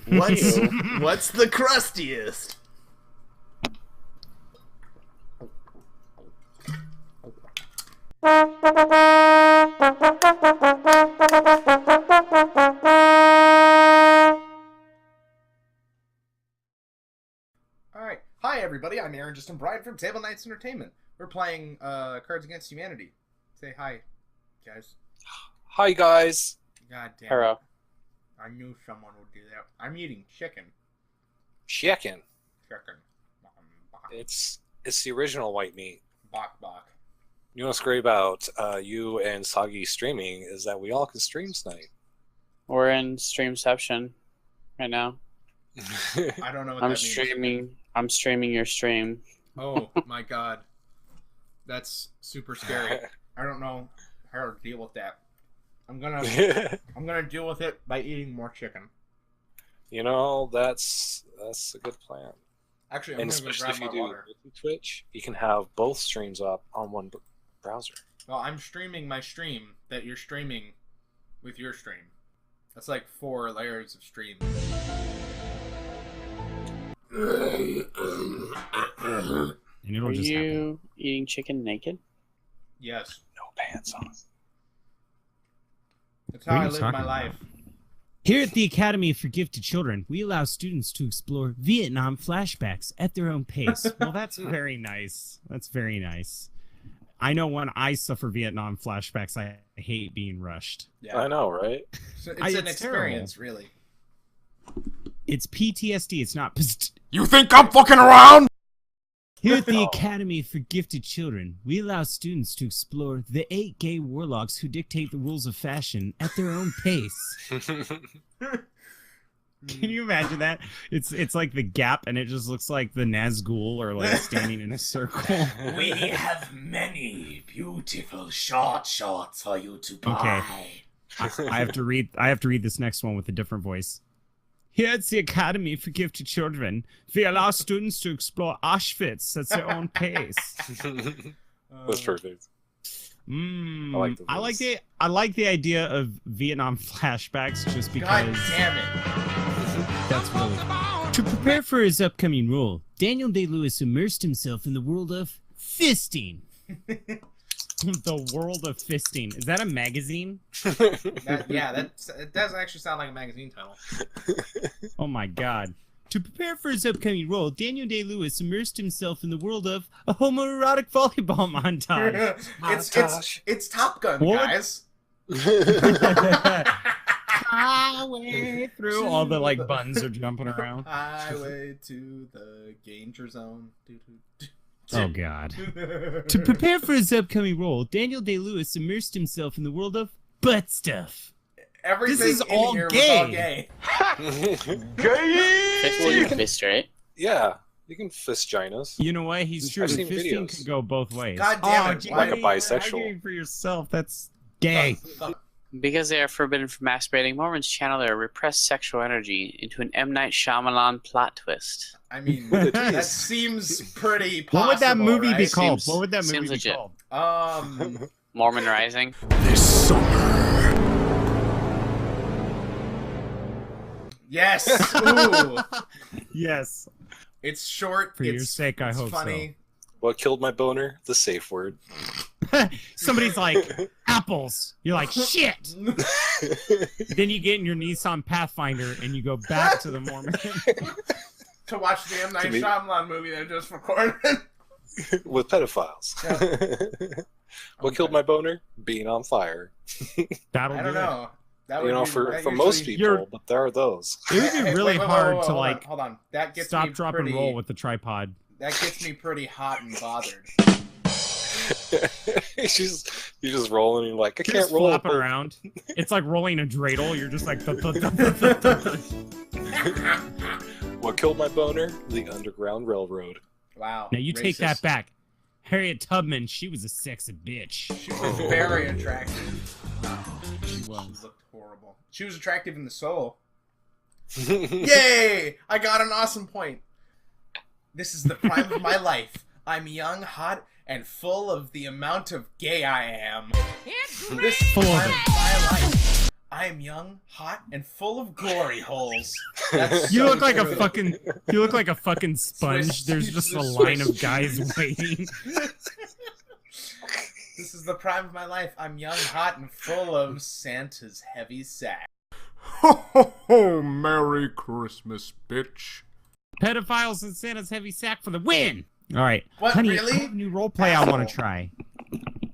What's the crustiest? Alright. Hi everybody, I'm Aaron Justin Bryan from Table Knights Entertainment. We're playing Cards Against Humanity. Say hi, guys. Hi, guys. God damn Hello. it. I knew someone would do that. I'm eating chicken. Chicken. Chicken. Bok, It's the original white meat. bok, bok. You know what's great about you and Sagi streaming is that we all can stream tonight. We're in Streamception right now. I don't know what I'm that means. I'm streaming your stream. Oh my god. That's super scary. I don't know how to deal with that. I'm gonna deal with it by eating more chicken. You know, that's a good plan. Actually, I'm And gonna go especially grab if you my do water. Twitch, you can have both streams up on one browser. Well, I'm streaming my stream that you're streaming with your stream. That's like 4 layers of stream. And it'll Are just happen. you eating chicken naked? Yes. No pants on. That's What how are I you live talking my about? life. Here at the Academy for Gifted Children, we allow students to explore Vietnam flashbacks at their own pace. Well, that's very nice. That's very nice. I know when I suffer Vietnam flashbacks, I hate being rushed. Yeah. I know, right? So it's It's an experience, really. It's PTSD. It's not. You think I'm fucking around? Here at the Academy for Gifted Children, we allow students to explore the 8 gay warlocks who dictate the rules of fashion at their own pace. Can you imagine that? It's like the Gap, and it just looks like the Nazgul are like standing in a circle. We have many beautiful shorts for you to buy. Okay. I have to read this next one with a different voice. Here at the Academy for Gifted Children, we allow students to explore Auschwitz at their own pace. That's perfect. I like the voice. I like the idea of Vietnam flashbacks just because God damn it. that's really to prepare for his upcoming role. Daniel Day-Lewis immersed himself in the world of fisting. The world of fisting. Is that a magazine? It does actually sound like a magazine title. Oh my god. To prepare for his upcoming role, Daniel Day-Lewis immersed himself in the world of a homoerotic volleyball montage. It's Top Gun, What? guys. Highway through all the like buttons are jumping around. Highway to the danger zone. Oh god. To prepare for his upcoming role, Daniel Day-Lewis immersed himself in the world of butt stuff. Everything This is in all here gay. was all gay. Fisting you fist, right? Yeah, you can fist ginas. You know what? He's true. I've seen Fisting videos. can go both ways. God damn it, gee, like a you're bisexual. arguing for yourself. That's gay. Because they are forbidden from masturbating, Mormons channel their repressed sexual energy into an M. Night Shyamalan plot twist. I mean, With a that tease. seems pretty possible, What would that movie be right? called? Seems- What would that movie seems be legit. called? Mormon Rising. This summer. Yes. Ooh. Yes. It's short. For it's, your sake, I it's hope funny. What killed my boner? The safe word. Somebody's like, apples. You're like, shit. Then you get in your Nissan Pathfinder and you go back to the Mormon. To watch the M. Night To me- Shyamalan movie that I just recorded. With pedophiles. What killed my boner? Being on fire. That'll I do don't know. That would You know, be- for that most usually- people, but there are those. it. It would be really hard to like hold on. That gets stop, me drop, pretty, and roll with the tripod. That gets me pretty hot and bothered. you're just rolling and you're like, I You're can't just roll. flopping around. It's like rolling a dreidel. You're just like, thud, thud, thud, thud, thud, thud. What killed my boner? The Underground Railroad. Wow. Now you take racist. that back. Harriet Tubman, she was a sexy bitch. She was very attractive. She She was. looked horrible. She was attractive in the soul. Yay! I got an awesome point. This is the prime of my life. I'm young, hot, and full of the amount of gay I am. This is the Full of prime it. of my life. I am young, hot, and full of glory holes. You look like a fucking. You look like a fucking sponge. There's just a line of guys waiting. This is the prime of my life. I'm young, hot, and full of Santa's heavy sack. Ho ho ho! Merry Christmas, bitch. Pedophiles and Santa's heavy sack for the win. All right, What, honey, really? I have a new role play I want to try.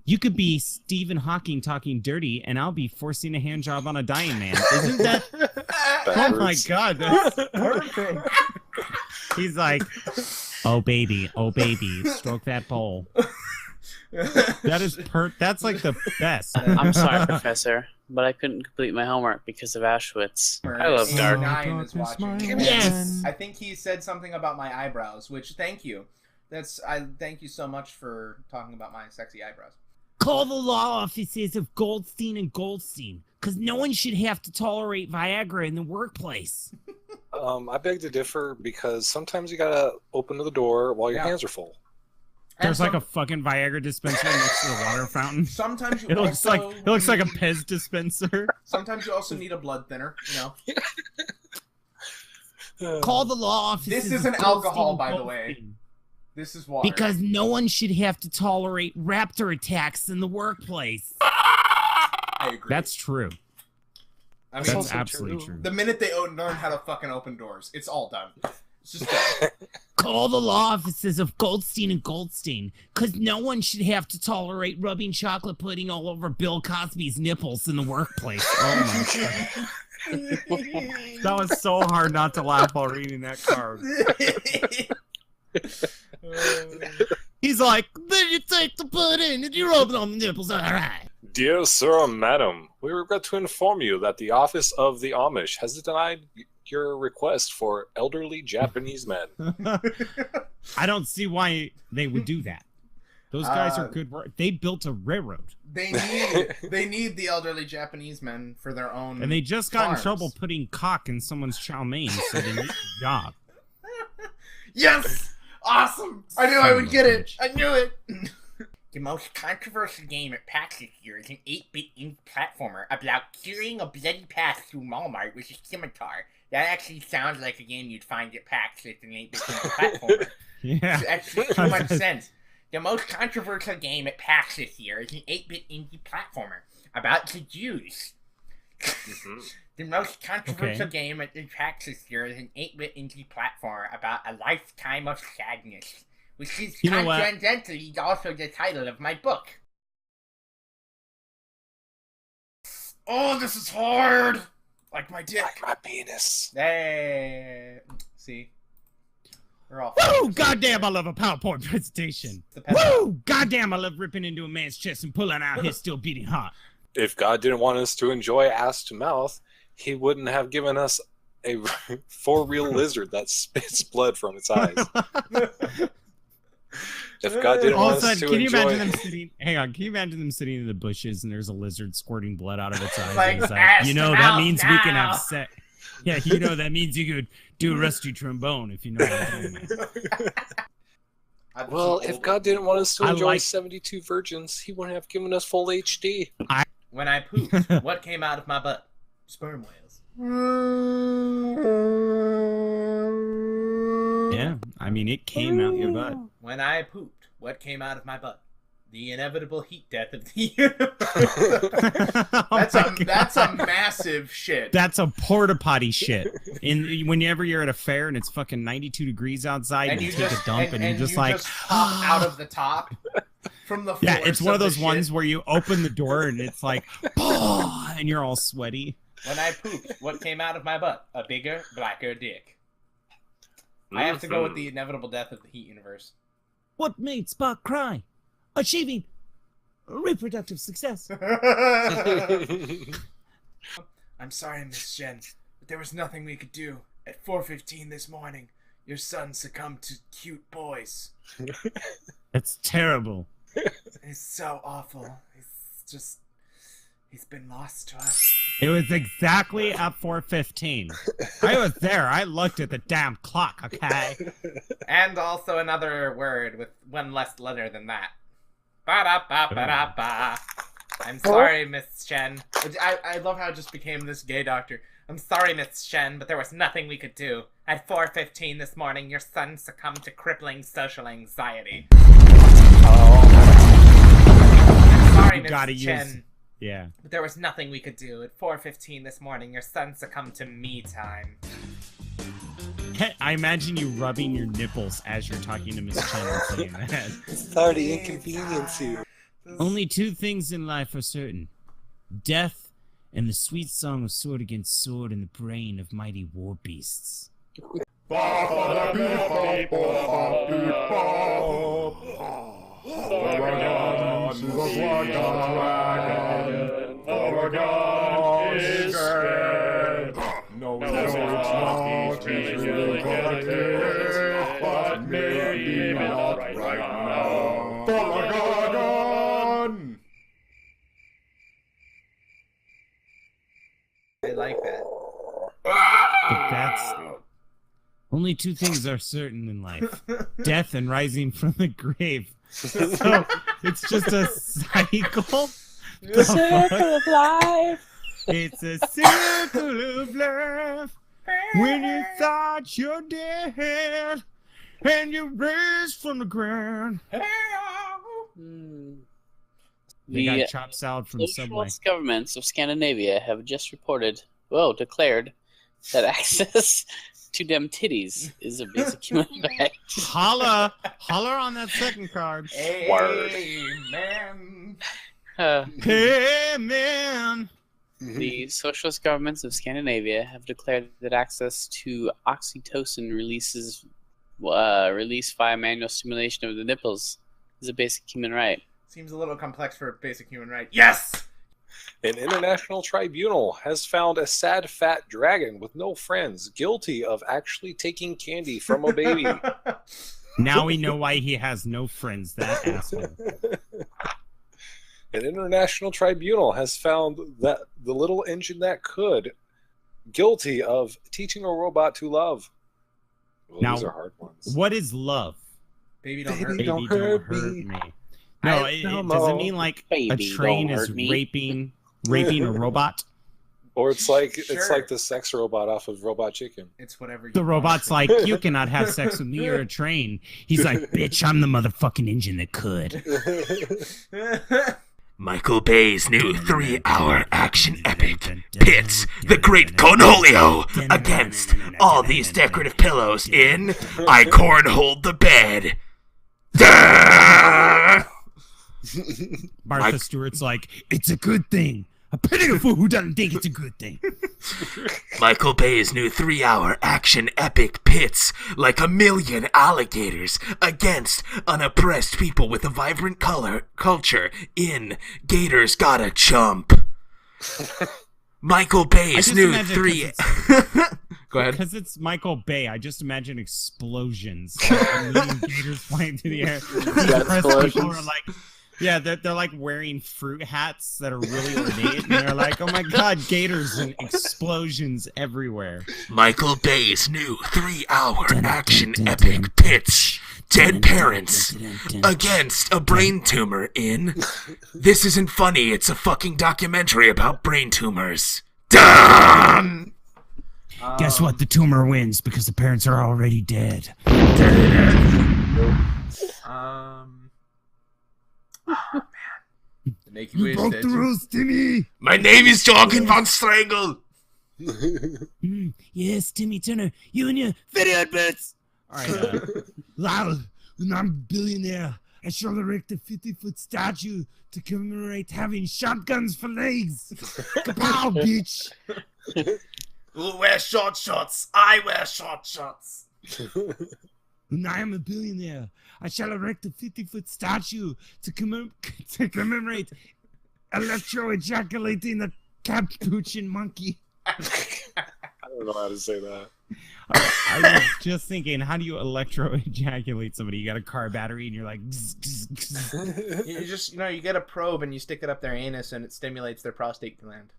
You could be Stephen Hawking talking dirty, and I'll be forcing a hand job on a dying man. Isn't that? Oh my god, that's perfect. He's like, oh baby, stroke that bowl. That is That's like the best. I'm sorry, Professor, but I couldn't complete my homework because of Auschwitz. I love dark. Nine is watching. Yes. I think he said something about my eyebrows, which thank you. I thank you so much for talking about my sexy eyebrows. Call the law offices of Goldstein and Goldstein, because no one should have to tolerate Viagra in the workplace. I beg to differ because sometimes you gotta open the door while your hands are full. There's like a fucking Viagra dispenser next to the water fountain. Sometimes you It looks like a Pez dispenser. Sometimes you also need a blood thinner, Call the law offices. This isn't of alcohol, Goldstein by and the way. Goldstein. This is water. Because no one should have to tolerate raptor attacks in the workplace. I agree. That's true. I mean, That's also absolutely true. true. the minute they learn how to fucking open doors, it's all done. It's just done. Call the law offices of Goldstein and Goldstein, because no one should have to tolerate rubbing chocolate pudding all over Bill Cosby's nipples in the workplace. Oh my god. That was so hard not to laugh while reading that card. He's like, then you take the pudding and you rub it on the nipples. All right. Dear sir or madam, we regret to inform you that the Office of the Amish has denied your request for elderly Japanese men. I don't see why they would do that. Those guys are good. They built a railroad. They need the elderly Japanese men for their own. And they just got farms. in trouble putting cock in someone's chow mein, so they need a job. Yes! Awesome! I knew I would get it! I knew it! The most controversial game at PAX this year is an 8-bit indie platformer about carrying a bloody path through Walmart with a scimitar. That actually sounds like a game you'd find at PAX as an 8-bit indie platformer. Yeah. It actually makes too much sense. The most controversial game at PAX this year is an 8-bit indie platformer about the Jews. The most controversial game at the PAX this year is an 8-bit indie platformer about a lifetime of sadness, which is coincidentally also the title of my book. Oh, this is hard! Like my dick. Like my penis. Hey, see? We're all Woo! Goddamn, I love a PowerPoint presentation. Woo! Goddamn, I love ripping into a man's chest and pulling out his still beating heart. If God didn't want us to enjoy ass to mouth, he wouldn't have given us a for-real lizard that spits blood from its eyes. If God didn't All want of a us sudden, to can you enjoy... imagine them sitting? Hang on, can you imagine them sitting in the bushes and there's a lizard squirting blood out of its eyes? Like, and he's ass you to know, that mouth means we can now. have sex. Yeah, you know, that means you could do rusty trombone if you know what I'm talking about. Well, if God didn't want us to I enjoy like- 72 virgins, he wouldn't have given us full HD. When I pooped, what came out of my butt? Sperm whales. Yeah, I mean, it came out your butt. When I pooped, what came out of my butt? The inevitable heat death of the universe. Oh That's a massive shit. That's a porta potty shit. Whenever you're at a fair and it's fucking 92 degrees outside and you take a dump and you're just you like, pop out of the top from the floor. yeah, it's one of those ones where you open the door and it's like, and you're all sweaty. When I pooped, what came out of my butt? A bigger, blacker dick. I have to go with the inevitable death of the heat universe. What made Spock cry? Achieving reproductive success. I'm sorry, Miss Jen, but there was nothing we could do. At 4:15 this morning, your son succumbed to cute boys. It's terrible. It's so awful. He's been lost to us. It was exactly at 4:15. I was there. I looked at the damn clock, okay? And also another word with one less letter than that. Ba-da-ba-ba-da-ba. I'm sorry, Miss Chen. I love how it just became this gay doctor. I'm sorry, Miss Chen, but there was nothing we could do. At 4:15 this morning, your son succumbed to crippling social anxiety. I'm sorry, Miss Chen. Yeah. But there was nothing we could do. At 4:15 this morning, your son succumbed to me time. I imagine you rubbing your nipples as you're talking to Miss Chen and saying that. Sorry to inconvenience you. Only two things in life are certain. Death and the sweet song of sword against sword in the brain of mighty war beasts. No, it's not. He's really gonna kill, but maybe not right now. Balagan! I like that. But that's... Only two things are certain in life. Death and rising from the grave. So, it's just a cycle. The circle of life. It's a circle of life. When you thought you're dead, and you raised from the ground. They got chopped salad from Subway. Socialist governments of Scandinavia have just declared that access to them titties is a basic human right. Holla on that second card. Amen. Hey, man. The socialist governments of Scandinavia have declared that access to oxytocin released via manual stimulation of the nipples is a basic human right. Seems a little complex for a basic human right. Yes! An international tribunal has found a sad fat dragon with no friends guilty of actually taking candy from a baby. Now we know why he has no friends, that asshole. An international tribunal has found that the little engine that could guilty of teaching a robot to love. Well, Now, these are hard ones. What is love? Baby, don't hurt Baby, me. don't hurt me. No, I don't does it know. mean like Baby, a train don't is hurt me. raping a robot? Or it's like Sure. the sex robot off of Robot Chicken. It's whatever you The want. robot's like, you cannot have sex with me or a train. He's like, bitch, I'm the motherfucking engine that could. Michael Bay's new 3-hour action epic pits the great Cornholio against all these decorative pillows in I Cornholed the Bed. Martha Stewart's like, it's a good thing. A pity a fool who doesn't think it's a good thing. Michael Bay's new 3-hour action epic pits like a million alligators against unoppressed people with a vibrant culture in Gators Gotta Chump. Michael Bay's new 3... Go ahead. Because it's Michael Bay, I just imagine explosions. Like a million gators flying through the air. These oppressed people are like... Yeah, they're like wearing fruit hats that are really ornate, and they're like, oh my god, gators and explosions everywhere. Michael Bay's new 3-hour action epic pits dead parents against a brain tumor in This Isn't Funny, It's a Fucking Documentary About Brain Tumors. Done! Guess what? The tumor wins because the parents are already dead. Oh, man. The Make You Wish broke that the rules, Timmy! My name is Jorgen von Strangle. Yes, Timmy Turner, you and your video bits! Alright, Lyle, when I'm a billionaire, I shall erect a 50-foot statue to commemorate having shotguns for legs. Kapow, bitch! Who wears short shorts? I wear short shorts. When I am a billionaire, I shall erect a 50-foot statue to commemorate electro-ejaculating the capuchin monkey. I don't know how to say that. I was just thinking, how do you electro-ejaculate somebody? You got a car battery and you're like... You just, you get a probe and you stick it up their anus and it stimulates their prostate gland.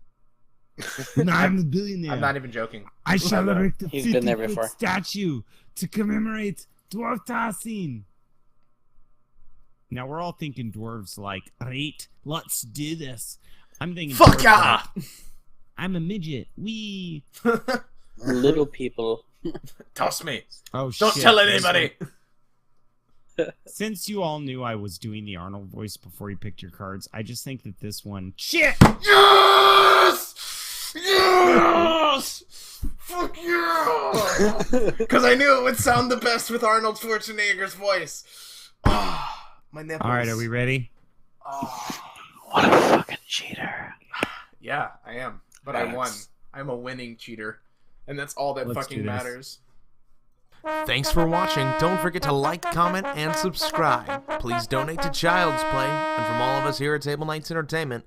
When I'm a billionaire, I'm not even joking. I shall erect a He's been there 50-foot statue to commemorate Dwarf Tassin. Now we're all thinking dwarves like, right, let's do this. I'm thinking Fuck dwarves yeah! like, I'm a midget. Wee. Little people. Toss me. Oh, Don't shit. tell anybody. Since you all knew I was doing the Arnold voice before you picked your cards, I just think that this one... Shit! Yes! Yes! Fuck yeah! Because I knew it would sound the best with Arnold Schwarzenegger's voice. Ah, my nipples. All right, are we ready? What a fucking cheater. Yeah, I am. But I won. I'm a winning cheater. And that's all that Let's fucking do this. matters. Thanks for watching. Don't forget to like, comment, and subscribe. Please donate to Child's Play. And from all of us here at Table Knights Entertainment,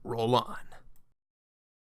roll on.